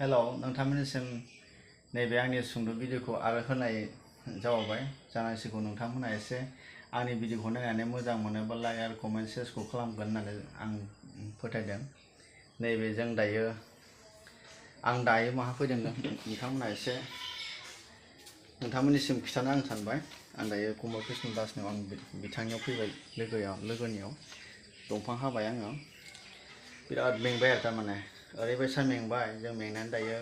Hello नोंथांमोननिसिम नैबे आंनि सुंद' भिडिअखौ आरो होनाय जाबावबाय जानांसिगौ नोंथांमोना एसे आंनि भिडिअखौ नायनानै मोजां मोनोबा लाइक आरो कमेन्ट शेयारखौ खालामगोन होननानै आं फोथायदों। नैबे जों दायो आं दायो माहा फैदों नोंथांमोना एसे नोंथांमोननिसिम खिथानो आं सानबाय। आं दायो कमल कृष्ण दासनियाव आं बिथांनियाव फैबाय लोगोनियाव दंफां हाबाय आङो बिराद मेंबाय आरो थारमाने ओरैबायसा मेंबाय जों मेंनानै दायो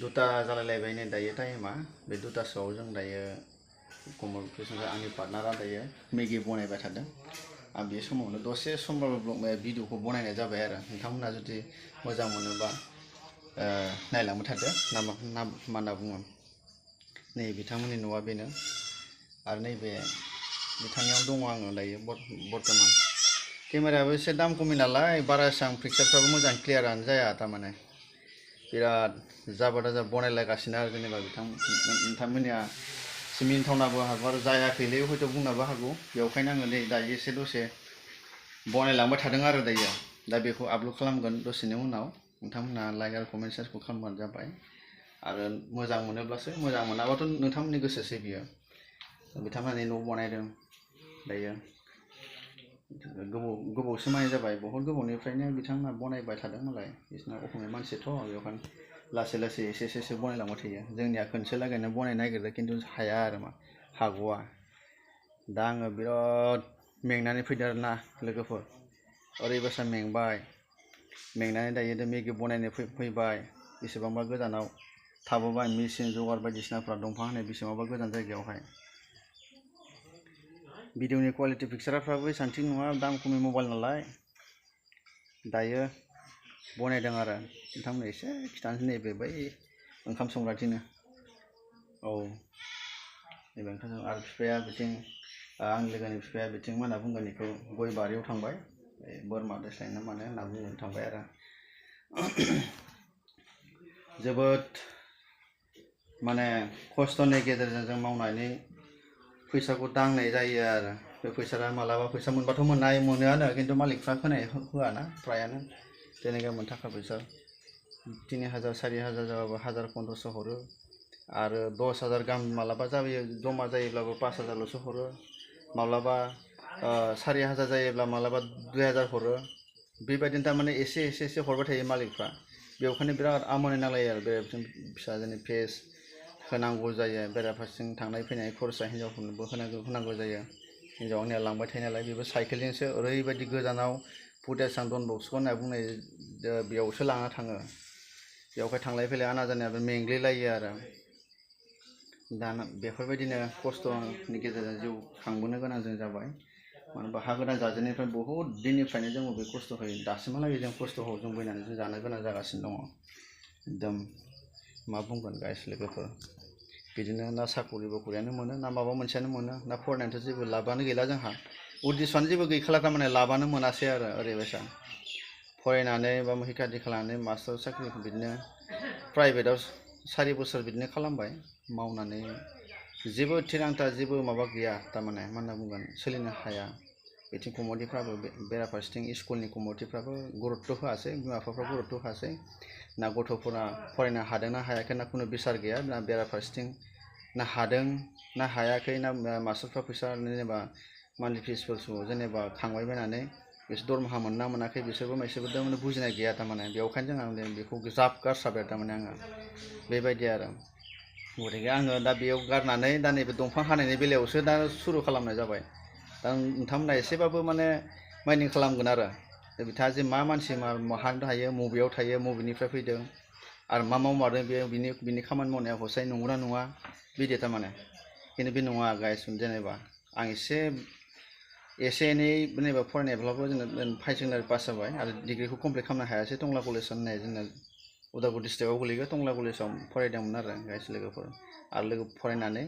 दुता जालायलायबाय नै दायो टाइमा बे दुतासोआव जों दायो कमल कृष्ण आंनि पार्टनारा दायो मेगि बनायबाय थादों। आं बे समावनो दसे समबाबो भिडिअखौ बनायनाय जाबाय आरो नोंथांमोना जुदि मोजां मोनोबा नायलांबाय थादो मा होनना बुङो। नै बिथांमोननि न'आ बेनो आरो नैबे बिथांनियाव दङ आङो दायो बर्थमान। केमेरायाबो एसे दाम खमि नालाय बारा एसां पिक्सारफ्राबो मोजां क्लियारानो जाया थारमाने बिराद जाबा जाब बनायलायगासिनो आरो जेनेबा नोंथांमोननिया मिनिथावनाबो हागौ आरो जायाखैलै हयथ' बुंनोबो हागौ बेवखायनो आङो नै दायो एसे दसे बनायलांबाय थादों आरो दायो दा बेखौ आपल'ड खालामगोन दसेनि उनाव नोंथांमोना लाइक आरो कमेन्ट शेयारखौ खालामबानो जाबाय आरो मोजां मोनोब्लासो मोजां मोनाबाथ' नोंथांमोननि गोसोसै बियो। बिथांमोननि न' बनायदों दायो गोबावसो माने जाबाय बहुद गोबावनिफ्रायनो बिथांमोना बनायबाय थादों मालाय बिसोरना असमिया मानसिथ' बेवहाय लासै लासै एसे बनायलांबाय थायो। जोंनिया खनसे लागैनो बनायनो नागिरो खिन्थु हाया आरो मा हाग'आ। दा आङो बिराद मेंनानै फैदों आरोना लोगोफोर ओरैबायसा मेंनानै दायो मेगि बनायनो फैबाय बेसेबांबा गोजानाव थाबोबाय मेचिन जगार बायदिसिनाफ्रा दंफां हानाय बेसेबांबा गोजान जायगायावहाय। भिडिअनि क्वालिटि पिक्सारफ्राबो एसां थिग नङा दाम खमि मबाइल नालाय दायो बनायदों आरो नोंथांमोन एसे खिथानोसै नैबे बै ओंखाम संग्राथिनो औ नैबे ओंखाम आरो बिफाया बिथिं आंनि लोगोनि बिफाया बिथिं मा होनना बुंगोन बेखौ गय बारियाव थांबाय बोरमा दोस्लायनो मानो होनना बुंनो थांबाय आरो जोबोद माने खस्थ'नि गेजेरजों जों मावनानै फैसाखौ दांनाय जायो आरो बे फैसाया मालाबा फैसा मोनबाथ' मोनोआनो खिन्थु मालिकफ्रा होआना फ्रायानो जेनेबा मोन थाखा फैसा 3000 4000 जाबाबो 1500 हरो आरो 10000 गाहाम मालाबा जायो जमा जायोब्लाबो 5000ल'सो हरो माब्लाबा 4000 जायोब्ला मालाबा 2000 हरो बेबायदिनो थारमाने एसे हरबाय थायो मालिकफ्रा। बेवखायनो बिराद आमानि नांलायो आरो बेराफारसेथिं फिसाजोनि फेस होनांगौ जायो बेराफारसेथिं थांनाय फैनाय खरसा हिन्जावफोरनोबो होनांगौ जायो। हिन्जाव आंनिया लांबाय थायो नालाय बेबो साइकेलजोंसो ओरैबायदि गोजानाव भुटानसां डन बस्क' होनना बुंनाय बेयावसो लाना थाङो। बेवहाय थांलाय फैलाय आना जानायाबो मेंग्लिलायो आरो दाना बेफोरबायदिनो खस्थ'नि गेजेरजों जिउ खांबोनो गोनां जों जाबाय। मानो होनबा हा गोदान जाजेननिफ्राय बहुद दिननिफ्रायनो जोङो बे खस्थ'खौ दासिमहालागै जों खस्थ'खौ जों बोनानै जों जानो गोनां जागासिनो दङ। एकदम मा बुंगोन गाइस लोगोफोर बिदिनो ना साखरि बाखरियानो मोनो ना माबा मोनसेयानो मोनो ना फरायनायनिथ' जेबो लाबानो गैला जोंहा उद्दिस'आनो जेबो गैखाला थारमाने लाबानो मोनासै आरो ओरैबायसा फरायनानै बा हिखा दिखा लानानै मास्टार साख्रिखौ बिदिनो प्राइभेटाव 4 बोसोर बिदिनो खालामबाय मावनानै जेबो थिरांथा जेबो माबा गैया थारमाने मा होनना बुंगोन सोलिनो हाया। बिथिं कमिटिफ्राबो बेराफारसेथिं स्कुलनि कमिटिफ्राबो गुरुत्त' होआसै बिमा बिफाफ्रा गुरुत्त' होआसै ना गथ'फोरा फरायनो हादों ना हायाखै ना खुनु बिसार गैया ना बेराफारसेथिं ना हादों ना हायाखै ना मास्टारफ्रा फैसा जेनेबा मान्थलि फिसफोरखौ जेनेबा खांबाय बायनानै बिसोर दरमाहा मोनना मोनाखै बिसोरबो थारमाने बुजिनाय गैया थारमाने बेवखायनो जों बेखौ ज्राब गारस्राबाय थारमाने आङो बेबायदि आरो गथिखे आङो दा बेयाव गारनानै दा नैबे दंफां हानायनि बेलायावसो दा सुरु खालामनाय जाबाय। दा नोंथांमोना एसेबाबो माने माइन्डिं खालामगोन आरो बिथाङा जे मा मानसि माहा थायो मबेयाव थायो मबेनिफ्राय फैदों आरो मा मावमारदों बिनि खामानि मावनाया हसाय नंगौना नङा बिदि थारमाने खिन्थु बे नङा गाइस जेनेबा आं एसे एनै जेनेबा फरायनायब्लाबो जोङो हायार सेकेन्डारि पास जाबाय आरो डिग्रिखौ कमप्लिट खालामनो हायासै टंला कलेज होननाय जोंना उदालगुरि डिस्ट्रिक्टआव गोलैयो टंला कलेजाव फरायदोंमोन आरो गाइस लोगोफोर आरो फरायनानै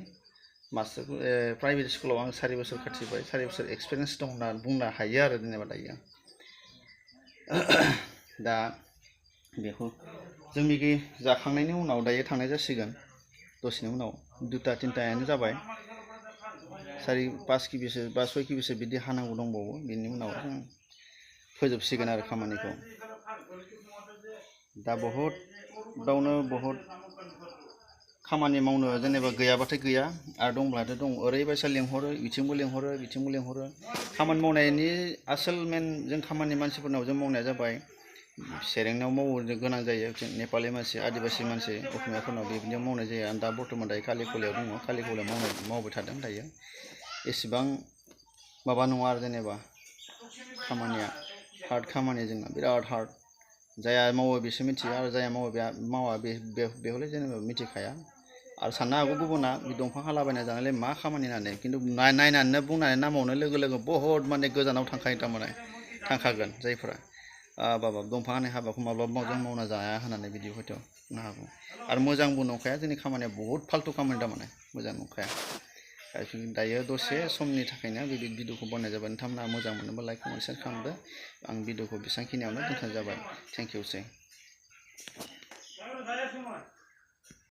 मास्टारखौ प्राइभेट स्कुलाव आं 4 बोसोर खाथिबाय 4 बोसोर एक्सपिरियेन्स दं होनना बुंनो हायो आरो जेनेबा दायो दा बेखौ जों मेगि जाखांनायनि उनाव दायो थांनाय जासिगोन दसेनि उनाव 2-3 जाबाय 4-5 किबिसो बा 6 किबिसो बिदि हानांगौ दंबावो बिनि उनाव जों फोजोबसिगोन आरो खामानिखौ दा बहुद बेयावनो बहुद खामानि मावनो जेनेबा गैयाबाथाय गैया आरो दंब्लाथाय दं ओरैबायसा लेंहरो बिथिंबो लेंहरो खामानि मावनायनि आसोल मेन जों खामानि मानसिफोरनाव जों मावनाया जाबाय सेरेंनाव मावनो गोनां जायो नेपालि मानसि आदिबासि मानसि असमियाफोरनाव बेबायदियाव मावनाय जायो आं दा बर्थमान दायो कालिखलायाव दङ कालिखलायाव मावबाय थादों दायो एसेबां माबा नङा आरो जेनेबा खामानिया हार्ड खामानि जोंना बिराद हार्ड जाया मावो बेसो मिथियो आरो जाया मावा बेखौलाय जेनेबा मिथिखाया आरो साननो हागौ गुबुना बे दंफां हालाबायना जानायलाय मा खामानि होननानै खिन्थु नायनानैनो बुंनानै नामावनो लोगो बहुद माने गोजानाव थांखायो थारमाने थांखागोन जायफोरा बाबा दंफां हानाय हाबाखौ माब्लाबा जों मावना जाया होननानै बिदि हयथ' बुंनो हागौ आरो मोजांबो नंखाया जोंनि खामानिया बहुद फाल्थु खामानि थारमाने मोजां नंखाया दायो दसे समनि थाखायनो बे भिडिअखौ बनायनाय जाबाय नोंथांमोना मोजां मोनोबा लाइक कमेन्ट शेयार खालामदो आं भिडिअखौ बेसेबांखिनियावनो दोनथ'नाय जाबाय थेंक इउ सै